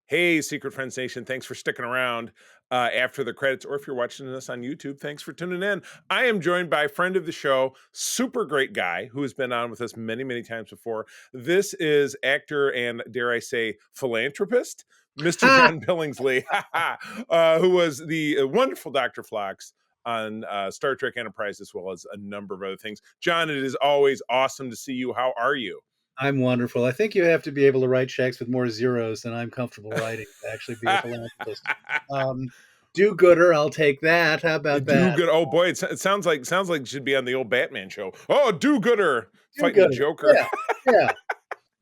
Hey, Secret Friends Nation, thanks for sticking around after the credits, or if you're watching this on YouTube, thanks for tuning in. I am joined by a friend of the show, super great guy who has been on with us many, many times before. This is actor and, dare I say, philanthropist, Mr. Ha! John Billingsley, who was the wonderful Dr. Phlox on Star Trek Enterprise, as well as a number of other things. John, it is always awesome to see you. How are you? I'm wonderful. I think you have to be able to write checks with more zeros than I'm comfortable writing to actually be a philanthropist. Um, do-gooder, I'll take that. How about Do that? good. Oh boy, it sounds like it should be on the old Batman show. Oh, do gooder fighting the Do-gooder. Joker. Yeah, yeah.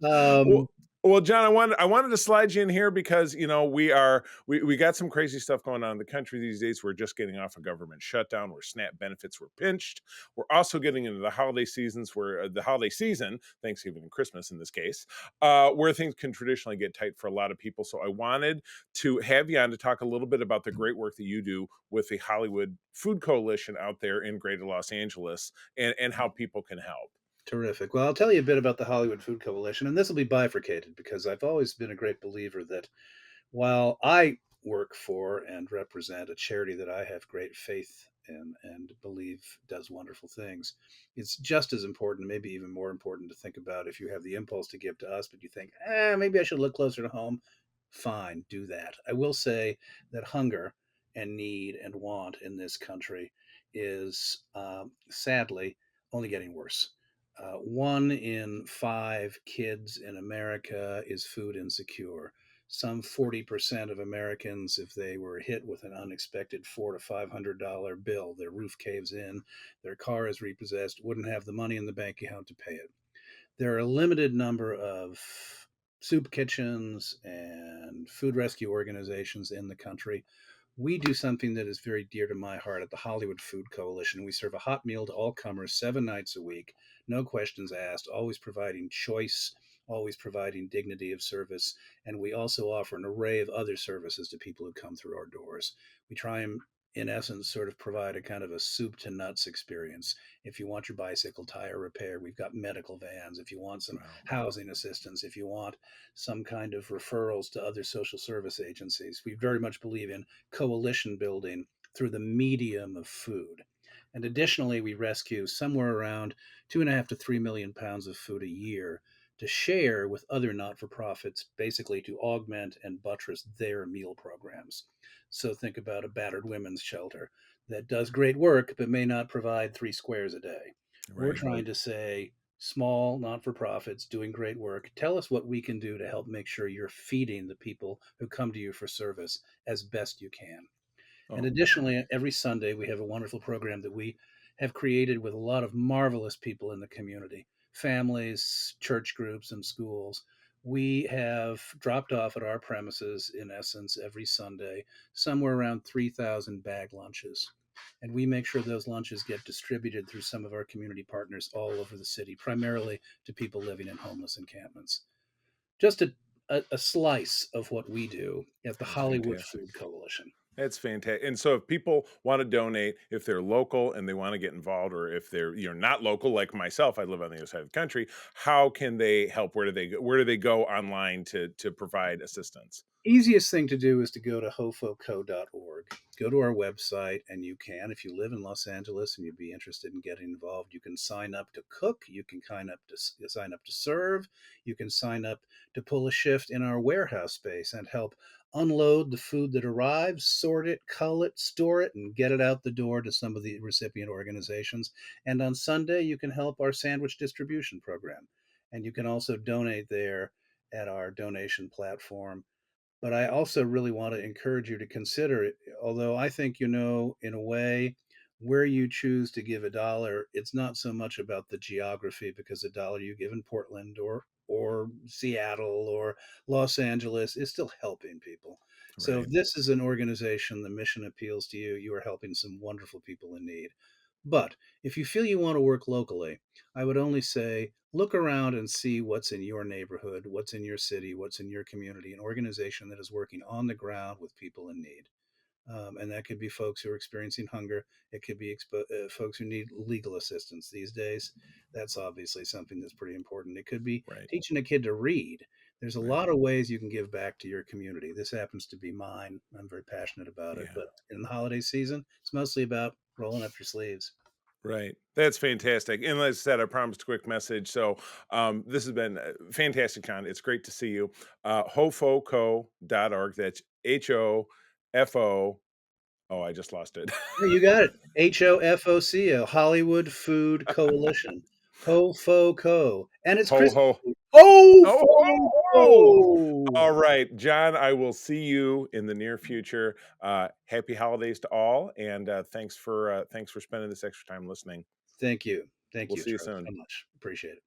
Well, Um, well, John, I wanted to slide you in here because we got some crazy stuff going on in the country these days. We're just getting off a government shutdown where SNAP benefits were pinched. We're also getting into the holiday seasons where the holiday season, Thanksgiving and Christmas in this case, where things can traditionally get tight for a lot of people. So I wanted to have you on to talk a little bit about the great work that you do with the Hollywood Food Coalition out there in Greater Los Angeles and how people can help. Terrific. Well, I'll tell you a bit about the Hollywood Food Coalition, and this will be bifurcated because I've always been a great believer that while I work for and represent a charity that I have great faith in and believe does wonderful things, it's just as important, maybe even more important, to think about if you have the impulse to give to us, but you think, maybe I should look closer to home. Fine, do that. I will say that hunger and need and want in this country is sadly only getting worse. 1 in 5 kids in America is food insecure. Some 40% of Americans, if they were hit with an unexpected $400 to $500 bill, their roof caves in, their car is repossessed, wouldn't have the money in the bank account to pay it. There are a limited number of soup kitchens and food rescue organizations in the country. We do something that is very dear to my heart at the Hollywood Food Coalition. We serve a hot meal to all comers 7 nights a week, no questions asked, always providing choice, always providing dignity of service. And we also offer an array of other services to people who come through our doors. We try and, in essence, sort of provide a kind of a soup to nuts experience. If you want your bicycle tire repaired, we've got medical vans. If you want some Wow. housing assistance, if you want some kind of referrals to other social service agencies, we very much believe in coalition building through the medium of food. And additionally, we rescue somewhere around 2.5 to 3 million pounds of food a year to share with other not for profits, basically to augment and buttress their meal programs. So think about a battered women's shelter that does great work but may not provide 3 squares a day. We're Right. trying to say, small not for profits doing great work, tell us what we can do to help make sure you're feeding the people who come to you for service as best you can. And Oh, additionally, every Sunday, we have a wonderful program that we have created with a lot of marvelous people in the community, families, church groups, and schools. We have dropped off at our premises, in essence, every Sunday, somewhere around 3,000 bag lunches. And we make sure those lunches get distributed through some of our community partners all over the city, primarily to people living in homeless encampments. Just a slice of what we do at the that's Hollywood fantastic. Food Coalition. That's fantastic. And so if people want to donate, if they're local and they want to get involved, or if they're not local like myself, I live on the other side of the country, how can they help? Where do they go online to provide assistance? Easiest thing to do is to go to hofoco.org. Go to our website, and you can, if you live in Los Angeles and you'd be interested in getting involved, you can sign up to cook, you can sign up to serve, you can sign up to pull a shift in our warehouse space and help unload the food that arrives, sort it, cull it, store it, and get it out the door to some of the recipient organizations. And on Sunday, you can help our sandwich distribution program. And you can also donate there at our donation platform. But I also really want to encourage you to consider it. Although I think, in a way, where you choose to give a dollar, it's not so much about the geography, because a dollar you give in Portland or Seattle or Los Angeles is still helping people. So if Right. this is an organization, the mission appeals to you, you are helping some wonderful people in need. But if you feel you want to work locally, I would only say look around and see what's in your neighborhood, what's in your city, what's in your community, an organization that is working on the ground with people in need. And that could be folks who are experiencing hunger. It could be folks who need legal assistance these days. That's obviously something that's pretty important. It could be Right. teaching a kid to read. There's a Right. lot of ways you can give back to your community. This happens to be mine. I'm very passionate about it. Yeah. But in the holiday season, it's mostly about rolling up your sleeves. Right. That's fantastic. And as I said, I promised a quick message. So this has been fantastic, Con. It's great to see you. Hofoco.org. That's HOFO. Oh, I just lost it. Yeah, you got it. HOFOCO, Hollywood Food Coalition. HOFOCO. And it's Ho, Christmas. ho. Oh, ho, ho. HOFOCO. All right, John, I will see you in the near future. Happy holidays to all. And thanks for spending this extra time listening. Thank you. Thank We'll you, see you Charlie, soon. so much. Appreciate it.